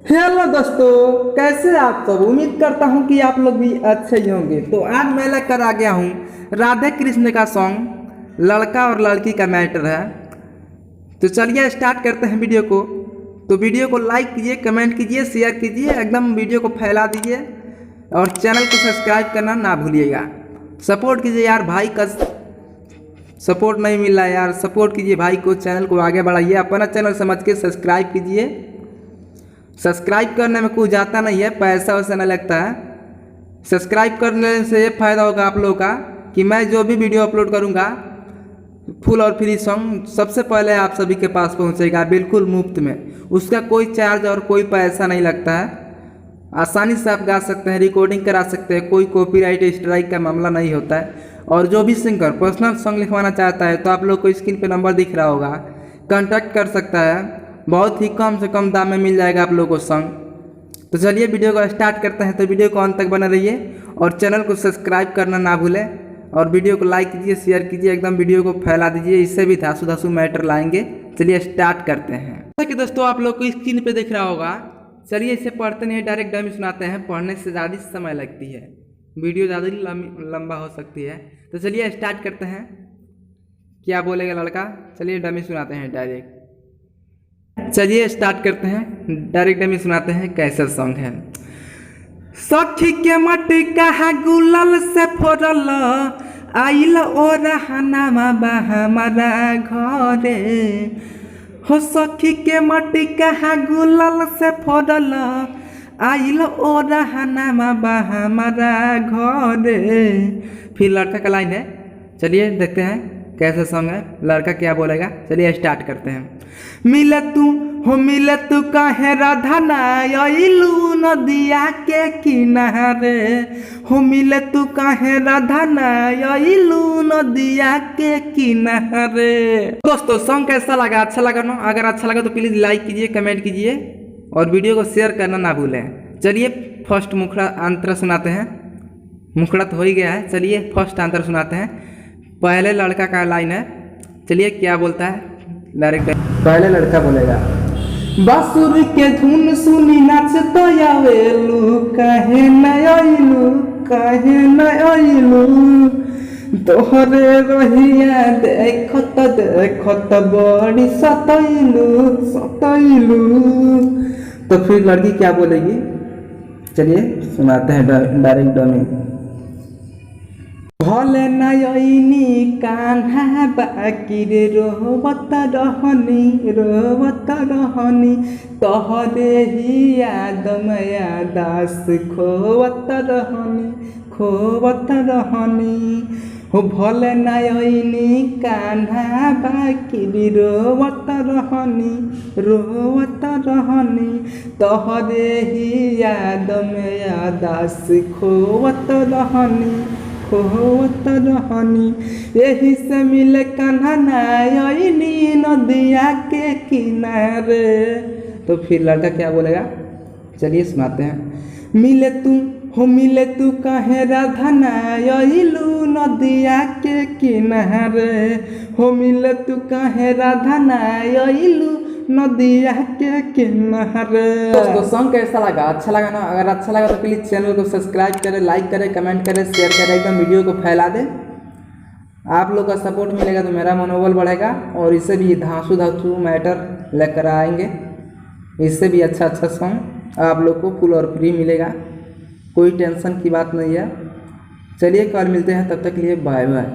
Hello दोस्तों, कैसे आप सब। उम्मीद करता हूँ कि आप लोग भी अच्छे ही होंगे। तो आज मैं लेकर आ गया हूँ राधे कृष्ण का सॉन्ग लड़का और लड़की का मैटर है। तो चलिए स्टार्ट करते हैं वीडियो को। तो वीडियो को लाइक कीजिए, कमेंट कीजिए, शेयर कीजिए, एकदम वीडियो को फैला दीजिए और चैनल को सब्सक्राइब करना ना भूलिएगा। सपोर्ट कीजिए यार, भाई का सपोर्ट नहीं मिल रहा है यार, सपोर्ट कीजिए भाई को, चैनल को आगे बढ़ाइए। अपना चैनल समझ के सब्सक्राइब कीजिए। सब्सक्राइब करने में कुछ जाता नहीं है, पैसा वैसा नहीं लगता है। सब्सक्राइब करने से ये फ़ायदा होगा आप लोगों का कि मैं जो भी वीडियो अपलोड करूँगा फुल और फ्री सॉन्ग सबसे पहले आप सभी के पास पहुँचेगा, बिल्कुल मुफ्त में। उसका कोई चार्ज और कोई पैसा नहीं लगता है। आसानी से आप गा सकते हैं, रिकॉर्डिंग करा सकते हैं, कोई कॉपीराइट स्ट्राइक का मामला नहीं होता है। और जो भी सिंगर पर्सनल सॉन्ग लिखवाना चाहता है तो आप लोग को स्क्रीन पे नंबर दिख रहा होगा, कांटेक्ट कर सकता है। बहुत ही कम से कम दाम में मिल जाएगा आप लोगों को सॉन्ग। तो चलिए वीडियो को स्टार्ट करते हैं। तो वीडियो को अंत तक बना रहिए और चैनल को सब्सक्राइब करना ना भूलें और वीडियो को लाइक कीजिए, शेयर कीजिए, एकदम वीडियो को फैला दीजिए। इससे भी धासु धासु मैटर लाएंगे। चलिए स्टार्ट करते हैं। जैसा कि दोस्तों आप लोग को स्क्रीन पे दिख रहा होगा, चलिए इसे पढ़ते नहीं, डायरेक्ट डमी सुनाते हैं। पढ़ने से ज़्यादा समय लगती है, वीडियो ज़्यादा लंबा हो सकती है। तो चलिए स्टार्ट करते हैं। क्या बोलेगा लड़का, चलिए डमी सुनाते हैं डायरेक्ट। चलिए स्टार्ट करते हैं, डायरेक्ट डमी सुनाते हैं। कैसा सॉन्ग है। सखी के मटी कहा गुलाल से फोड़ल आइल और हनामा हमारा घरे हो। सखी के मटी कहा गुलाल से फोड़ल आइल और हनामा हमारा घरे। फिर लड़का का लाइन है, चलिए देखते हैं कैसा सॉन्ग है, लड़का क्या बोलेगा। चलिए स्टार्ट करते हैं। मिले तू कहे राधा नायलू नदिया के किनारे हो। मिले तू कहे राधा नायलू नदिया के किनारे। दोस्तों सॉन्ग कैसा लगा, अच्छा लगा ना? अगर अच्छा लगा तो प्लीज़ लाइक कीजिए, कमेंट कीजिए और वीडियो को शेयर करना ना भूलें। चलिए फर्स्ट मुखड़ा अंतर सुनाते हैं। मुखड़ा तो हो ही गया है, चलिए फर्स्ट अंतर सुनाते हैं। पहले लड़का का लाइन है, चलिए क्या बोलता है डायरेक्ट। पहले लड़का बोलेगा, बांसुरी के धुन सुनी नाचता आवेलू, काहे न आइलू, काहे न आइलू, तोहरे रहिया देखत देखत बड़ी सतैलू सतैलू। तो फिर लड़की क्या बोलेगी, चलिए सुनाते हैं डायरेक्ट डमी। भले नयनी कान्हा बाकी रे रोवत रहनी तोहरे ही याद मया दास खोवत रहनी हो। भले नयनी कान्हा बाकी रे रोवत रहनी तोहरे ही याद मया दास खोवत रहनी यही से मिले कान्हा नायनी नदिया के किनारे। तो फिर लड़का क्या बोलेगा, चलिए सुनाते हैं। मिले तू कहे राधा नायलू नदिया के किनारे हो। मिले तू कहे राधा नायलू नदिया के किनारे। दोस्तों सॉन्ग कैसा लगा, अच्छा लगा ना? अगर अच्छा लगा तो प्लीज़ चैनल को सब्सक्राइब करें, लाइक करें, कमेंट करें, शेयर करें, एकदम वीडियो को फैला दें। आप लोग का सपोर्ट मिलेगा तो मेरा मनोबल बढ़ेगा और इससे भी धांसू धांसू मैटर लेकर आएंगे। इससे भी अच्छा सॉन्ग आप लोग को फुल और फ्री मिलेगा, कोई टेंशन की बात नहीं है। चलिए कल मिलते हैं, तब तक के लिए बाय बाय।